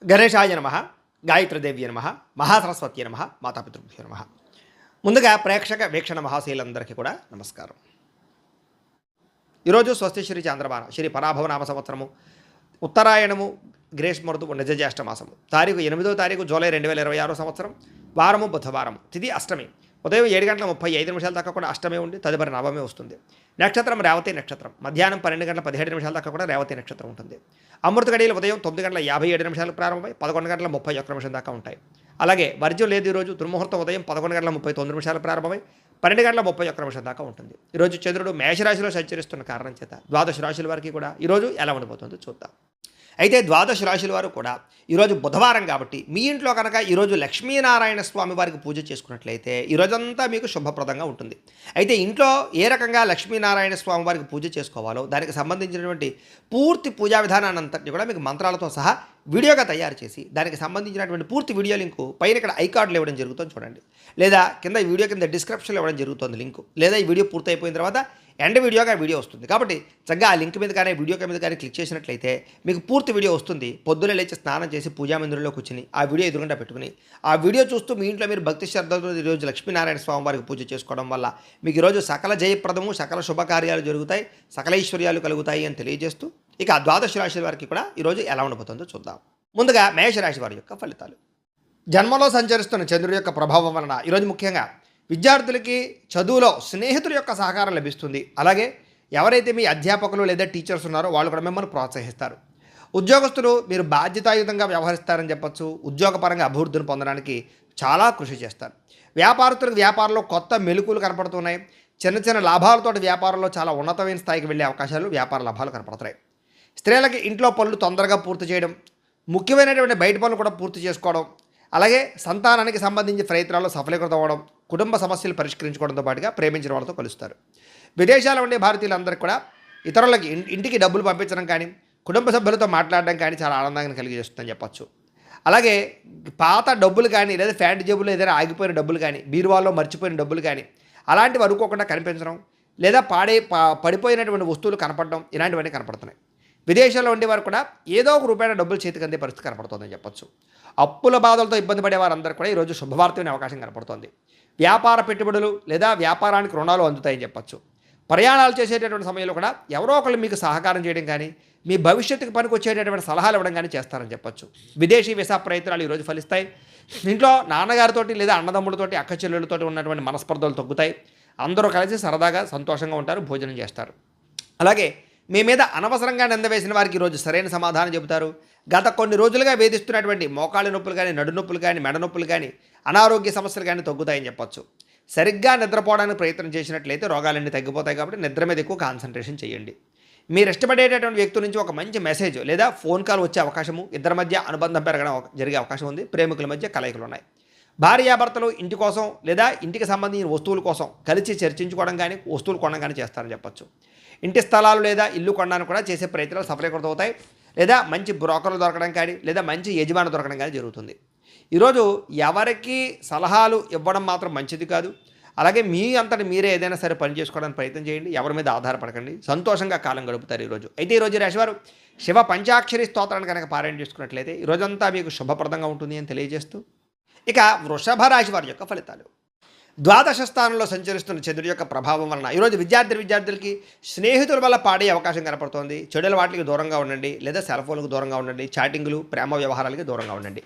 గణేశాయ నమ, గాయత్రీదేవి నమ, మహాసరస్వతి నమ, మాతాపితృభ్యో నమ. ముందుగా ప్రేక్షక వీక్షణ మహాశీలందరికీ కూడా నమస్కారం. ఈరోజు స్వస్తి శ్రీ చాంద్రమాన శ్రీ పరాభవనామ సంవత్సరము ఉత్తరాయణము గ్రీష్మ ఋతువు నిజ జ్యేష్ఠ మాసము తారీఖు 8వ తారీఖు జూలై 2026 సంవత్సరం వారము బుధవారము తిథి అష్టమి ఉదయం 7:35 దాకా కూడా అష్టమి ఉండి తదుపరి నవమి వస్తుంది. నక్షత్రం రేవతి నక్షత్రం మధ్యాహ్నం 12:17 దాకా కూడా రేవతి నక్షత్రం ఉంటుంది. అమృత గడియలు ఉదయం 9:57 ప్రారంభమై 11:31 దాకా ఉంటాయి. అలాగే వర్జ్యం లేదు. ఈరోజు దుర్ముహూర్తం ఉదయం 11:39 ప్రారంభమై 12:31 దాకా ఉంటుంది. ఈరోజు చంద్రుడు మేషరాశిలో సంచరిస్తున్న కారణం చేత ద్వాదశ రాశుల వారికి కూడా ఈరోజు ఎలా ఉండబోతుందో చూద్దాం. అయితే ద్వాదశ రాశుల వారు కూడా ఈరోజు బుధవారం కాబట్టి మీ ఇంట్లో కనుక ఈరోజు లక్ష్మీనారాయణ స్వామి వారికి పూజ చేసుకున్నట్లయితే ఈరోజంతా మీకు శుభప్రదంగా ఉంటుంది. అయితే ఇంట్లో ఏ రకంగా లక్ష్మీనారాయణ స్వామి వారికి పూజ చేసుకోవాలో దానికి సంబంధించినటువంటి పూర్తి పూజా విధానాన్ని అంతటిని కూడా మీకు మంత్రాలతో సహా వీడియోగా తయారు చేసి దానికి సంబంధించినటువంటి పూర్తి వీడియో లింకు పైన ఇక్కడ ఐకార్డులు ఇవ్వడం జరుగుతుంది చూడండి, లేదా కింద ఈ వీడియో కింద డిస్క్రిప్షన్లో ఇవ్వడం జరుగుతుంది లింకు, లేదా ఈ వీడియో పూర్తి అయిపోయిన తర్వాత ఎండ్ వీడియోగా వీడియో వస్తుంది. కాబట్టి చక్కగా ఆ లింక్ మీద కానీ వీడియో మీద కానీ క్లిక్ చేసినట్లయితే మీకు పూర్తి వీడియో వస్తుంది. పొద్దున్నే లేచి స్నానం చేసి పూజా మందిరంలో కూర్చుని ఆ వీడియో ఎదురుగా పెట్టుకుని ఆ వీడియో చూస్తూ మీ ఇంట్లో మీరు భక్తి శ్రద్ధలతో ఈరోజు లక్ష్మీనారాయణ స్వామి వారికి పూజ చేసుకోవడం వల్ల మీకు ఈరోజు సకల జయప్రదము, సకల శుభకార్యాలు జరుగుతాయి, సకల ఐశ్వర్యాలు కలుగుతాయి అని తెలియజేస్తూ ఇక ద్వాదశ రాశి వారికి కూడా ఈరోజు ఎలా ఉండబోతుందో చూద్దాం. ముందుగా మేషరాశి వారి యొక్క ఫలితాలు. జన్మలో సంచరిస్తున్న చంద్రుడి యొక్క ప్రభావం వలన ఈరోజు ముఖ్యంగా విద్యార్థులకి చదువులో స్నేహితుల యొక్క సహకారం లభిస్తుంది. అలాగే ఎవరైతే మీ అధ్యాపకులు లేదా టీచర్స్ ఉన్నారో వాళ్ళు కూడా మిమ్మల్ని ప్రోత్సహిస్తారు. ఉద్యోగస్తులు మీరు బాధ్యతాయుతంగా వ్యవహరిస్తారని చెప్పొచ్చు. ఉద్యోగపరంగా అభివృద్ధిని పొందడానికి చాలా కృషి చేస్తారు. వ్యాపారస్తులకు వ్యాపారంలో కొత్త మెలుకులు కనపడుతున్నాయి. చిన్న చిన్న లాభాలతో వ్యాపారంలో చాలా ఉన్నతమైన స్థాయికి వెళ్ళే అవకాశాలు, వ్యాపార లాభాలు కనపడుతున్నాయి. స్త్రీలకి ఇంట్లో పనులు తొందరగా పూర్తి చేయడం, ముఖ్యమైనటువంటి బయట పనులు కూడా పూర్తి చేసుకోవడం, అలాగే సంతానానికి సంబంధించి ప్రయత్నాల్లో సఫలీకృతం అవ్వడం, కుటుంబ సమస్యలు పరిష్కరించుకోవడంతో పాటుగా ప్రేమించిన వాళ్ళతో కలుస్తారు. విదేశాల్లో ఉండే భారతీయులందరికీ కూడా ఇతరులకి ఇంటికి డబ్బులు పంపించడం కానీ, కుటుంబ సభ్యులతో మాట్లాడడం కానీ చాలా ఆనందాన్ని కలిగజేస్తుందని చెప్పచ్చు. అలాగే పాత డబ్బులు కానీ, లేదా ఫ్యాంట్ జేబులో ఏదైనా ఆగిపోయిన డబ్బులు కానీ, బీరువాల్లో మర్చిపోయిన డబ్బులు కానీ అలాంటివి అనుకోకుండా కనిపించడం, లేదా పడిపోయినటువంటి వస్తువులు కనపడడం, ఇలాంటివన్నీ కనపడుతున్నాయి. విదేశాల్లో ఉండేవారు కూడా ఏదో ఒక రూపాయల డబ్బులు చేతికి అందే పరిస్థితి కనపడుతుందని చెప్పచ్చు. అప్పుల బాధలతో ఇబ్బంది పడే వారందరూ కూడా ఈరోజు శుభవార్త వినే అవకాశం కనపడుతోంది. వ్యాపార పెట్టుబడులు లేదా వ్యాపారానికి రుణాలు అందుతాయని చెప్పచ్చు. ప్రయాణాలు చేసేటటువంటి సమయంలో కూడా ఎవరో ఒకళ్ళు మీకు సహకారం చేయడం కానీ, మీ భవిష్యత్తుకు పనికి వచ్చేటటువంటి సలహాలు ఇవ్వడం కానీ చేస్తారని చెప్పచ్చు. విదేశీ వీసా ప్రయత్నాలు ఈరోజు ఫలిస్తాయి. ఇంట్లో నాన్నగారితోటి లేదా అన్నదమ్ములతోటి, అక్క చెల్లెళ్ళతోటి ఉన్నటువంటి మనస్పర్ధలు తగ్గుతాయి. అందరూ కలిసి సరదాగా సంతోషంగా ఉంటారు, భోజనం చేస్తారు. అలాగే మీ మీద అనవసరంగా నిందవేసిన వారికి ఈరోజు సరైన సమాధానం చెబుతారు. గత కొన్ని రోజులుగా వేధిస్తున్నటువంటి మోకాళ్ళ నొప్పులు కానీ, నడు నొప్పులు కానీ, మెడ నొప్పులు కానీ, అనారోగ్య సమస్యలు కానీ తగ్గుతాయని చెప్పచ్చు. సరిగ్గా నిద్రపోవడానికి ప్రయత్నం చేసినట్లయితే రోగాలన్నీ తగ్గిపోతాయి. కాబట్టి నిద్ర మీద ఎక్కువ కాన్సన్ట్రేషన్ చేయండి. మీరు ఇష్టపడేటటువంటి వ్యక్తి నుంచి ఒక మంచి మెసేజ్ లేదా ఫోన్ కాల్ వచ్చే అవకాశము, ఇద్దరి మధ్య అనుబంధం జరిగే అవకాశం ఉంది. ప్రేమికుల మధ్య కలయికలు ఉన్నాయి. భార్యాభర్తలు ఇంటి కోసం లేదా ఇంటికి సంబంధించిన వస్తువుల కోసం కలిసి చర్చించుకోవడం కానీ, వస్తువులు కొనడం కానీ చేస్తారని చెప్పచ్చు. ఇంటి స్థలాలు లేదా ఇల్లు కొనడానికి కూడా చేసే ప్రయత్నాలు సఫలీకృతం అవుతాయి. లేదా మంచి బ్రోకర్లు దొరకడం కానీ, లేదా మంచి యజమాని దొరకడం కానీ జరుగుతుంది. ఈరోజు ఎవరికి సలహాలు ఇవ్వడం మాత్రం మంచిది కాదు. అలాగే మీ అంతటి మీరే ఏదైనా సరే పని చేసుకోవడానికి ప్రయత్నం చేయండి. ఎవరి మీద ఆధారపడకండి. సంతోషంగా కాలం గడుపుతారు ఈరోజు. అయితే ఈరోజు రాశివారు శివ పంచాక్షరి స్తోత్రాన్ని కనుక పారాయణ చేసుకున్నట్లయితే ఈరోజంతా మీకు శుభప్రదంగా ఉంటుంది అని తెలియజేస్తూ ఇక వృషభ రాశి వారి యొక్క ఫలితాలు. ద్వాదశ స్థానంలో సంచరిస్తున్న చంద్రుడి యొక్క ప్రభావం వలన ఈరోజు విద్యార్థులకి స్నేహితుల వల్ల పాడే అవకాశం కనపడుతోంది. చెడుల వాటికి దూరంగా ఉండండి, లేదా సెల్ ఫోన్లకు దూరంగా ఉండండి, చాటింగ్లు, ప్రేమ వ్యవహారాలకి దూరంగా ఉండండి.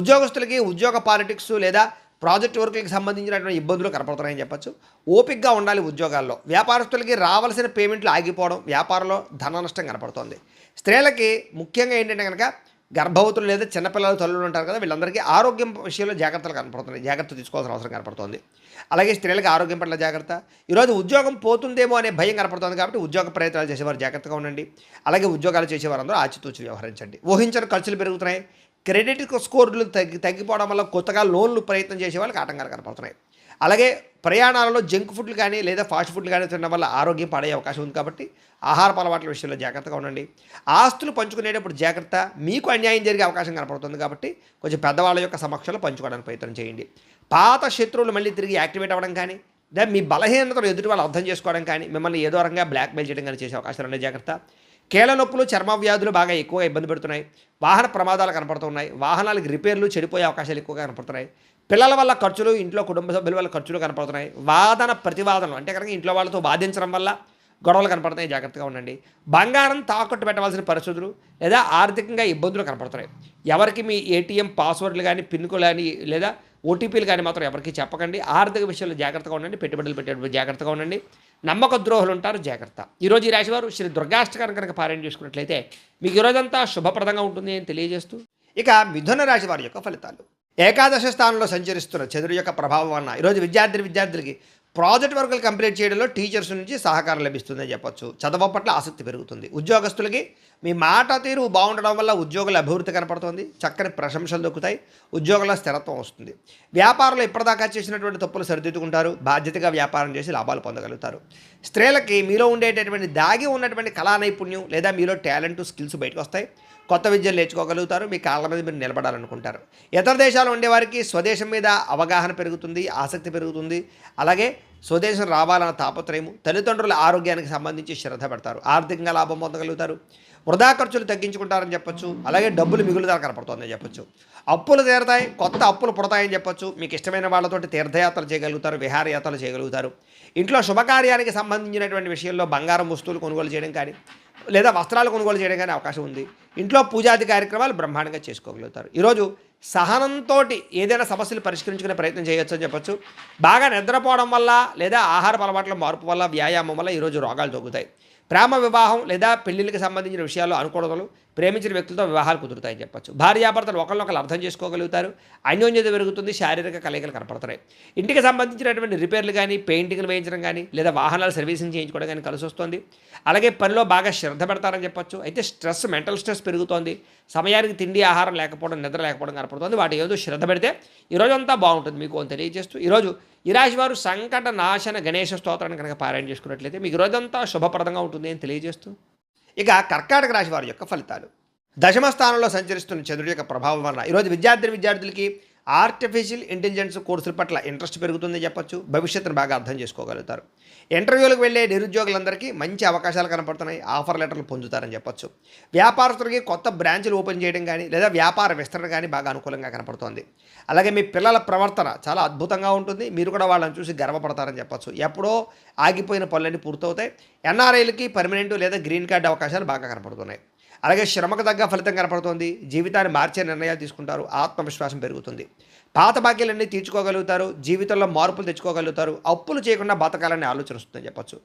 ఉద్యోగస్తులకి ఉద్యోగ పాలిటిక్స్ లేదా ప్రాజెక్ట్ వర్క్కి సంబంధించినటువంటి ఇబ్బందులు కనపడుతున్నాయని చెప్పచ్చు. ఓపికగా ఉండాలి ఉద్యోగాల్లో. వ్యాపారస్తులకి రావాల్సిన పేమెంట్లు ఆగిపోవడం, వ్యాపారంలో ధన నష్టం కనపడుతోంది. స్త్రీలకి ముఖ్యంగా ఏంటంటే కనుక గర్భవతులు లేదా చిన్నపిల్లలు తల్లులు ఉంటారు కదా, వీళ్ళందరికీ ఆరోగ్యం విషయంలో జాగ్రత్తలు కనపడుతున్నాయి. జాగ్రత్త తీసుకోవాల్సిన అవసరం కనపడుతోంది. అలాగే స్త్రీలకు ఆరోగ్యం పట్ల జాగ్రత్త. ఈరోజు ఉద్యోగం పోతుందేమో అనే భయం కనపడుతుంది. కాబట్టి ఉద్యోగ ప్రయత్నాలు చేసేవారు జాగ్రత్తగా ఉండండి. అలాగే ఉద్యోగాలు చేసేవారందరూ ఆచితూచి వ్యవహరించండి. ఊహించని ఖర్చులు పెరుగుతున్నాయి. క్రెడిట్ స్కోర్లు తగ్గిపోవడం వల్ల కొత్తగా లోన్లు ప్రయత్నం చేసే వాళ్ళకి ఆటంకాలు కనపడుతున్నాయి. అలాగే ప్రయాణాలలో జంక్ ఫుడ్లు కానీ లేదా ఫాస్ట్ ఫుడ్లు కానీ తినడం వల్ల ఆరోగ్యం పాడే అవకాశం ఉంది. కాబట్టి ఆహారపు అలవాట్ల విషయంలో జాగ్రత్తగా ఉండండి. ఆస్తులు పంచుకునేటప్పుడు జాగ్రత్త. మీకు అన్యాయం జరిగే అవకాశం కనపడుతుంది. కాబట్టి కొంచెం పెద్దవాళ్ళ యొక్క సమక్షంలో పంచుకోవడానికి ప్రయత్నం చేయండి. పాత శత్రువులు మళ్ళీ తిరిగి యాక్టివేట్ అవ్వడం కానీ, లేదా మీ బలహీనతను ఎదుటి వాళ్ళు అర్థం చేసుకోవడం కానీ, మిమ్మల్ని ఏదో రకంగా బ్లాక్మెయిల్ చేయడం కానీ చేసే అవకాశాలు ఉన్నాయి. జాగ్రత్త. కీళ్ళ నొప్పులు, చర్మ వ్యాధులు బాగా ఎక్కువగా ఇబ్బంది పెడుతున్నాయి. వాహన ప్రమాదాలు కనపడుతున్నాయి. వాహనాలకు రిపేర్లు, చెడిపోయే అవకాశాలు ఎక్కువగా కనపడుతున్నాయి. పిల్లల వల్ల ఖర్చులు, ఇంట్లో కుటుంబ సభ్యుల వల్ల ఖర్చులు కనపడుతున్నాయి. వాదన ప్రతివాదనలు అంటే కనుక ఇంట్లో వాళ్ళతో వాదించడం వల్ల గొడవలు కనపడుతున్నాయి. జాగ్రత్తగా ఉండండి. బంగారం తాకట్టు పెట్టవలసిన పరిస్థితులు లేదా ఆర్థికంగా ఇబ్బందులు కనపడుతున్నాయి. ఎవరికి మీ ఏటీఎం పాస్వర్డ్లు కానీ, పిన్లు కానీ లేదా ఓటీపీలు కానీ మాత్రం ఎవరికి చెప్పకండి. ఆర్థిక విషయంలో జాగ్రత్తగా ఉండండి. పెట్టుబడులు పెట్టేటప్పుడు జాగ్రత్తగా ఉండండి. నమ్మక ద్రోహులు ఉంటారు, జాగ్రత్త. ఈరోజు ఈ రాశివారు శ్రీ దుర్గాష్టకాన్ని కనుక పారాయణ చేసుకున్నట్లయితే మీకు ఈరోజంతా శుభప్రదంగా ఉంటుంది అని తెలియజేస్తూ, ఇక మిథున రాశి వారి యొక్క ఫలితాలు. ఏకాదశ స్థానంలో సంచరిస్తున్న చంద్రుడి యొక్క ప్రభావం వలన ఈరోజు విద్యార్థులకి ప్రాజెక్ట్ వర్కులు కంప్లీట్ చేయడంలో టీచర్స్ నుంచి సహకారం లభిస్తుందని చెప్పొచ్చు. చదువు పట్ల ఆసక్తి పెరుగుతుంది. ఉద్యోగస్తులకి మీ మాట తీరు బాగుండడం వల్ల ఉద్యోగుల అభివృద్ధి కనపడుతుంది. చక్కని ప్రశంసలు దొక్కుతాయి. ఉద్యోగుల స్థిరత్వం వస్తుంది. వ్యాపారంలో ఇప్పటిదాకా చేసినటువంటి తప్పులు సరిదిద్దుకుంటారు. బాధ్యతగా వ్యాపారం చేసి లాభాలు పొందగలుగుతారు. స్త్రీలకి మీలో ఉండేటటువంటి దాగి ఉన్నటువంటి కళా నైపుణ్యం లేదా మీలో టాలెంట్, స్కిల్స్ బయటకు వస్తాయి. కొత్త విద్యలు నేర్చుకోగలుగుతారు. మీ కాళ్ళ మీద మీరు నిలబడాలనుకుంటారు. ఇతర దేశాలు ఉండేవారికి స్వదేశం మీద అవగాహన పెరుగుతుంది, ఆసక్తి పెరుగుతుంది. అలాగే స్వదేశం రావాలన్న తాపత్రయము, తల్లిదండ్రుల ఆరోగ్యానికి సంబంధించి శ్రద్ధ పెడతారు. ఆర్థికంగా లాభం పొందగలుగుతారు. వృధా ఖర్చులు తగ్గించుకుంటారని చెప్పొచ్చు. అలాగే డబ్బులు మిగులుదల కనపడుతుందని చెప్పొచ్చు. అప్పులు తీరతాయి, కొత్త అప్పులు పుడతాయని చెప్పొచ్చు. మీకు ఇష్టమైన వాళ్ళతోటి తీర్థయాత్రలు చేయగలుగుతారు, విహారయాత్రలు చేయగలుగుతారు. ఇంట్లో శుభకార్యానికి సంబంధించినటువంటి విషయంలో బంగారం వస్తువులు కొనుగోలు చేయడం కానీ లేదా వస్త్రాలు కొనుగోలు చేయడం కానీ అవకాశం ఉంది. ఇంట్లో పూజాది కార్యక్రమాలు బ్రహ్మాండంగా చేసుకోగలుగుతారు. ఈరోజు సహనంతో ఏదైనా సమస్యలు పరిష్కరించుకునే ప్రయత్నం చేయొచ్చు అని చెప్పొచ్చు. బాగా నిద్రపోవడం వల్ల లేదా ఆహార అలవాట్ల మార్పు వల్ల, వ్యాయామం వల్ల ఈరోజు రోగాలు తగ్గుతాయి. ప్రేమ వివాహం లేదా పెళ్లిళ్ళకి సంబంధించిన విషయాల్లో అనుకూలతలు, ప్రేమించిన వ్యక్తులతో వివాహాలు కుదురుతాయని చెప్పొచ్చు. భార్యాభర్తలు ఒకరినొకరు అర్థం చేసుకోగలుగుతారు. అన్యోన్యత పెరుగుతుంది. శారీరక కలయికలు కనపడుతున్నాయి. ఇంటికి సంబంధించినటువంటి రిపేర్లు కానీ, పెయింటింగ్లు వేయించడం కానీ లేదా వాహనాలు సర్వీసింగ్ చేయించుకోవడం కానీ కలిసి వస్తుంది. అలాగే పనిలో బాగా శ్రద్ధ పెడతారని చెప్పొచ్చు. అయితే స్ట్రెస్, మెంటల్ స్ట్రెస్ పెరుగుతోంది. సమయానికి తిండి, ఆహారం లేకపోవడం, నిద్ర లేకపోవడం కనపడుతుంది. వాటి ఏదో శ్రద్ధ పెడితే ఈరోజంతా బాగుంటుంది మీకు అని తెలియజేస్తూ, ఈరోజు ఈ రాశి వారు సంకట నాశన గణేష స్తోత్రాన్ని కనుక పారాయణ చేసుకున్నట్లయితే మీకు రోజంతా శుభప్రదంగా ఉంటుంది అని తెలియజేస్తూ, ఇక కర్కాటక రాశి వారి యొక్క ఫలితాలు. దశమ స్థానంలో సంచరిస్తున్న చంద్రుడి యొక్క ప్రభావం వలన ఈరోజు విద్యార్థులకి ఆర్టిఫిషియల్ ఇంటెలిజెన్స్ కోర్సుల పట్ల ఇంట్రెస్ట్ పెరుగుతుందని చెప్పొచ్చు. భవిష్యత్తును బాగా అర్థం చేసుకోగలుగుతారు. ఇంటర్వ్యూలకు వెళ్ళే నిరుద్యోగులందరికీ మంచి అవకాశాలు కనపడుతున్నాయి. ఆఫర్ లెటర్లు పొందుతారని చెప్పొచ్చు. వ్యాపారస్తులకి కొత్త బ్రాంచ్లు ఓపెన్ చేయడం కానీ లేదా వ్యాపార విస్తరణ కానీ బాగా అనుకూలంగా కనపడుతోంది. అలాగే మీ పిల్లల ప్రవర్తన చాలా అద్భుతంగా ఉంటుంది. మీరు కూడా వాళ్ళని చూసి గర్వపడతారని చెప్పొచ్చు. ఎప్పుడో ఆగిపోయిన పనులన్నీ పూర్తవుతాయి. ఎన్ఆర్ఐలకి పర్మనెంట్ లేదా గ్రీన్ కార్డు అవకాశాలు బాగా కనపడుతున్నాయి. అలాగే శ్రమకు తగ్గ ఫలితం కనపడుతుంది. జీవితాన్ని మార్చే నిర్ణయాలు తీసుకుంటారు. ఆత్మవిశ్వాసం పెరుగుతుంది. పాత బాకీలన్నీ తీర్చుకోగలుగుతారు. జీవితంలో మార్పులు తెచ్చుకోగలుగుతారు. అప్పులు చేయకుండా బతకాలని ఆలోచన వస్తుందని చెప్పొచ్చు.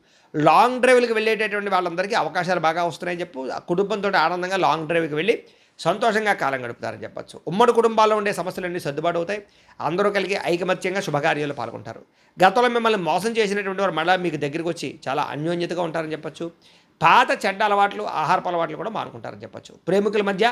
లాంగ్ డ్రైవ్లకు వెళ్ళేటటువంటి వాళ్ళందరికీ అవకాశాలు బాగా వస్తున్నాయని చెప్పు. కుటుంబంతో ఆనందంగా లాంగ్ డ్రైవ్కి వెళ్ళి సంతోషంగా కాలం గడుపుతారని చెప్పొచ్చు. ఉమ్మడి కుటుంబాల్లో ఉండే సమస్యలన్నీ సర్దుబాటు అవుతాయి. అందరూ కలిగి ఐకమత్యంగా శుభకార్యాలు పాల్గొంటారు. గతంలో మిమ్మల్ని మోసం చేసినటువంటి వారు మళ్ళీ మీకు దగ్గరికి వచ్చి చాలా అన్యోన్యతగా ఉంటారని చెప్పొచ్చు. పాత చెడ్డ అలవాట్లు, ఆహారపు అలవాట్లు కూడా మానుకుంటారని చెప్పొచ్చు. ప్రేమికుల మధ్య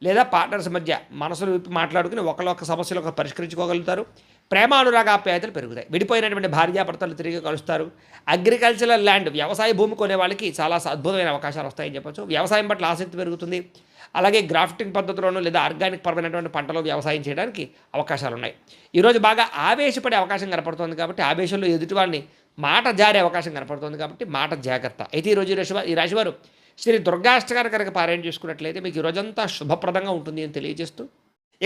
లేదా పార్ట్నర్స్ మధ్య మనసులు విప్పి మాట్లాడుకుని ఒకళ్ళొక్క సమస్యలు ఒక పరిష్కరించుకోగలుగుతారు. ప్రేమ అనురాగాప్యాయతలు పెరుగుతాయి. విడిపోయినటువంటి భార్యాభర్తలు తిరిగి కలుస్తారు. అగ్రికల్చరల్ ల్యాండ్, వ్యవసాయ భూమి కొనే వాళ్ళకి చాలా అద్భుతమైన అవకాశాలు వస్తాయని చెప్పొచ్చు. వ్యవసాయం పట్ల ఆసక్తి పెరుగుతుంది. అలాగే గ్రాఫ్టింగ్ పద్ధతిలోనూ లేదా ఆర్గానిక్ పరమైనటువంటి పంటలు వ్యవసాయం చేయడానికి అవకాశాలు ఉన్నాయి. ఈరోజు బాగా ఆవేశపడే అవకాశం కనపడుతుంది కాబట్టి ఆవేశంలో ఎదుటి వాళ్ళని మాట జారే అవకాశం కనపడుతుంది కాబట్టి మాట జాగ్రత్త. అయితే ఈరోజు ఈ రాశివారు శ్రీ దుర్గాష్టకాన్ని కనుక పారాయణ చేసుకున్నట్లయితే మీకు ఈ రోజంతా శుభప్రదంగా ఉంటుంది అని తెలియజేస్తూ,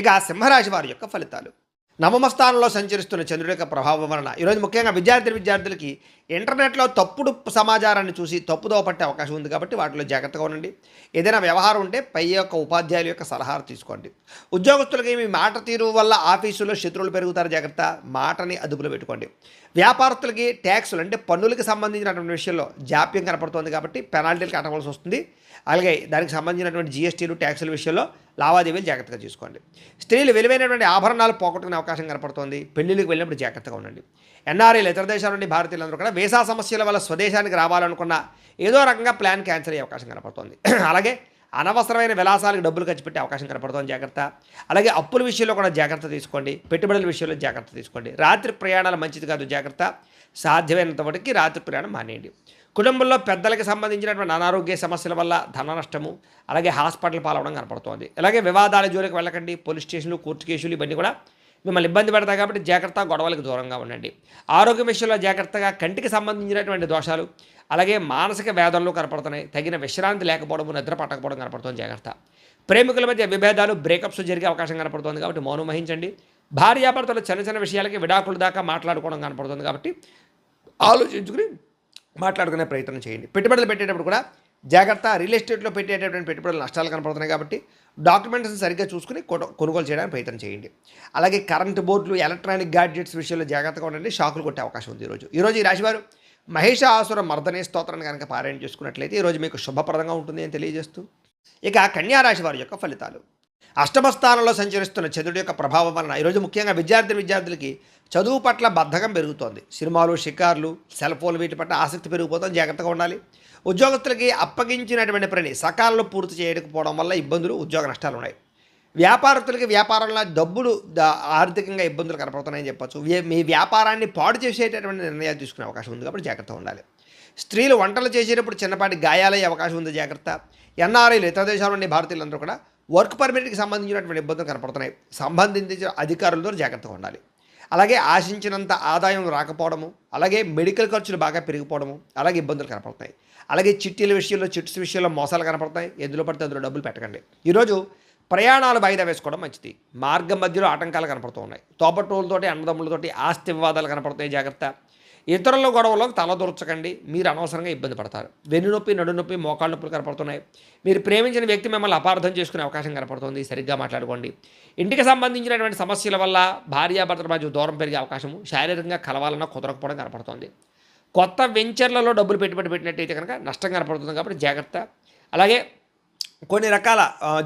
ఇక సింహరాశి వారి యొక్క ఫలితాలు. నవమ స్థానంలో సంచరిస్తున్న చంద్రుడి యొక్క ప్రభావం వలన ఈరోజు ముఖ్యంగా విద్యార్థులకి ఇంటర్నెట్లో తప్పుడు సమాచారాన్ని చూసి తప్పుదోవ పట్టే అవకాశం ఉంది కాబట్టి వాటిలో జాగ్రత్తగా ఉండండి. ఏదైనా వ్యవహారం ఉంటే పై యొక్క ఉపాధ్యాయుల యొక్క సలహాలు తీసుకోండి. ఉద్యోగస్తులకి మీ మాట తీరు వల్ల ఆఫీసులో శత్రువులు పెరుగుతారు, జాగ్రత్త. మాటని అదుపులో పెట్టుకోండి. వ్యాపారస్తులకి ట్యాక్సులు అంటే పన్నులకు సంబంధించినటువంటి విషయంలో జాప్యం కనపడుతుంది కాబట్టి పెనాల్టీలు కట్టవలసి వస్తుంది. అలాగే దానికి సంబంధించినటువంటి జీఎస్టీలు, ట్యాక్సుల విషయంలో లావాదేవీలు జాగ్రత్తగా చూసుకోండి. స్త్రీలు విలువైనటువంటి ఆభరణాలు పోగొట్టుకునే అవకాశం కనపడుతుంది. పెళ్లిళ్ళకి వెళ్ళినప్పుడు జాగ్రత్తగా ఉండండి. ఎన్ఆర్ఐలు, ఇతర దేశాల నుండి భారతీయులందరూ కూడా వీసా సమస్యల వల్ల స్వదేశానికి రావాలనుకున్న ఏదో రకంగా ప్లాన్ క్యాన్సిల్ అయ్యే అవకాశం కనపడుతుంది. అలాగే అనవసరమైన విలాసాలకు డబ్బులు ఖర్చు పెట్టే అవకాశం కనపడుతుంది, జాగ్రత్త. అలాగే అప్పుల విషయంలో కూడా జాగ్రత్త తీసుకోండి. పెట్టుబడుల విషయంలో జాగ్రత్త తీసుకోండి. రాత్రి ప్రయాణాలు మంచిది కాదు, జాగ్రత్త. సాధ్యమైనంత వరకు రాత్రి ప్రయాణం మానేయండి. కుటుంబంలో పెద్దలకు సంబంధించినటువంటి అనారోగ్య సమస్యల వల్ల ధన నష్టము, అలాగే హాస్పిటల్ పాలవడం కనపడుతోంది. అలాగే వివాదాల జోలికి వెళ్ళకండి. పోలీస్ స్టేషన్లు, కోర్టు కేసులు ఇవన్నీ కూడా మిమ్మల్ని ఇబ్బంది పెడతాయి కాబట్టి జాగ్రత్త, గొడవలకు దూరంగా ఉండండి. ఆరోగ్యం విషయంలో జాగ్రత్తగా, కంటికి సంబంధించినటువంటి దోషాలు, అలాగే మానసిక వేదనలు కనపడుతున్నాయి. తగిన విశ్రాంతి లేకపోవడము, నిద్ర పట్టకపోవడం కనపడుతుంది, జాగ్రత్త. ప్రేమికుల మధ్య విభేదాలు, బ్రేకప్స్ జరిగే అవకాశం కనపడుతుంది కాబట్టి మౌనం వహించండి. భార్యాభర్తలు చిన్న చిన్న విషయాలకి విడాకుల దాకా మాట్లాడుకోవడం కనపడుతుంది కాబట్టి ఆలోచించుకుని మాట్లాడుకునే ప్రయత్నం చేయండి. పెట్టుబడులు పెట్టేటప్పుడు కూడా జాగ్రత్త. రియల్ ఎస్టేట్లో పెట్టేటటువంటి పెట్టుబడులు నష్టాలు కనపడుతున్నాయి కాబట్టి డాక్యుమెంట్స్ని సరిగ్గా చూసుకుని కొనుగోలు చేయడానికి ప్రయత్నం చేయండి. అలాగే కరెంటు బోర్డులు, ఎలక్ట్రానిక్ గ్యాడ్జెట్స్ విషయంలో జాగ్రత్తగా ఉండండి. షాకులు కొట్టే అవకాశం ఉంది ఈరోజు. ఈ రాశివారు మహిషాసుర మర్దనే స్తోత్రాన్ని కనుక పారాయణ చేసుకున్నట్లయితే ఈరోజు మీకు శుభప్రదంగా ఉంటుంది అని తెలియజేస్తూ, ఇక కన్యా రాశి వారి యొక్క ఫలితాలు. అష్టమ స్థానంలో సంచరిస్తున్న చంద్రుడి యొక్క ప్రభావం వలన ఈరోజు ముఖ్యంగా విద్యార్థులకి చదువు పట్ల బద్ధకం పెరుగుతోంది. సినిమాలు, షికార్లు, సెల్ ఫోన్లు వీటి పట్ల ఆసక్తి పెరిగిపోతుంది, జాగ్రత్తగా ఉండాలి. ఉద్యోగస్తులకి అప్పగించినటువంటి పని సకాలంలో పూర్తి చేయకపోవడం వల్ల ఇబ్బందులు, ఉద్యోగ నష్టాలు ఉన్నాయి. వ్యాపారస్తులకి వ్యాపారంలో డబ్బులు ఆర్థికంగా ఇబ్బందులు కనపడుతున్నాయని చెప్పచ్చు. మీ వ్యాపారాన్ని పాడు చేసేటటువంటి నిర్ణయాలు తీసుకునే అవకాశం ఉంది కాబట్టి జాగ్రత్తగా ఉండాలి. స్త్రీలు వంటలు చేసేటప్పుడు చిన్నపాటి గాయాలయ్యే అవకాశం ఉంది, జాగ్రత్త. ఎన్ఆర్ఐలు, ఇతర దేశాల నుండి భారతీయులందరూ కూడా వర్క్ పర్మిట్కి సంబంధించినటువంటి ఇబ్బందులు కనపడుతున్నాయి. సంబంధించిన అధికారులతో జాగ్రత్తగా ఉండాలి. అలాగే ఆశించినంత ఆదాయం రాకపోవడము, అలాగే మెడికల్ ఖర్చులు బాగా పెరిగిపోవడము, అలాగే ఇబ్బందులు కనపడుతున్నాయి. అలాగే చిట్టీల విషయంలో, చిట్స్ విషయంలో మోసాలు కనపడతాయి. ఎందులో పడితే అందులో డబ్బులు పెట్టకండి. ఈరోజు ప్రయాణాలు వాయిదా వేసుకోవడం మంచిది. మార్గం మధ్యలో ఆటంకాలు కనపడుతూ ఉన్నాయి. తోబట్టువులతోటి, అన్నదమ్ములతోటి ఆస్తి వివాదాలు కనపడతాయి, జాగ్రత్త. ఇతరుల గొడవలోకి తలదూర్చకండి, మీరు అనవసరంగా ఇబ్బంది పడతారు. వెన్నునొప్పి, నడునొప్పి, మోకాళ్ళ నొప్పులు కనపడుతున్నాయి. మీరు ప్రేమించిన వ్యక్తి మిమ్మల్ని అపార్థం చేసుకునే అవకాశం కనపడుతుంది, సరిగ్గా మాట్లాడుకోండి. ఇంటికి సంబంధించినటువంటి సమస్యల వల్ల భార్యాభర్తల మధ్య దూరం పెరిగే అవకాశము, శారీరకంగా కలవాలన్నా కుదరకపోవడం కనపడుతుంది. కొత్త వెంచర్లలో డబ్బులు పెట్టుబడి పెట్టినట్టయితే కనుక నష్టం కనపడుతుంది కాబట్టి జాగ్రత్త. అలాగే కొన్ని రకాల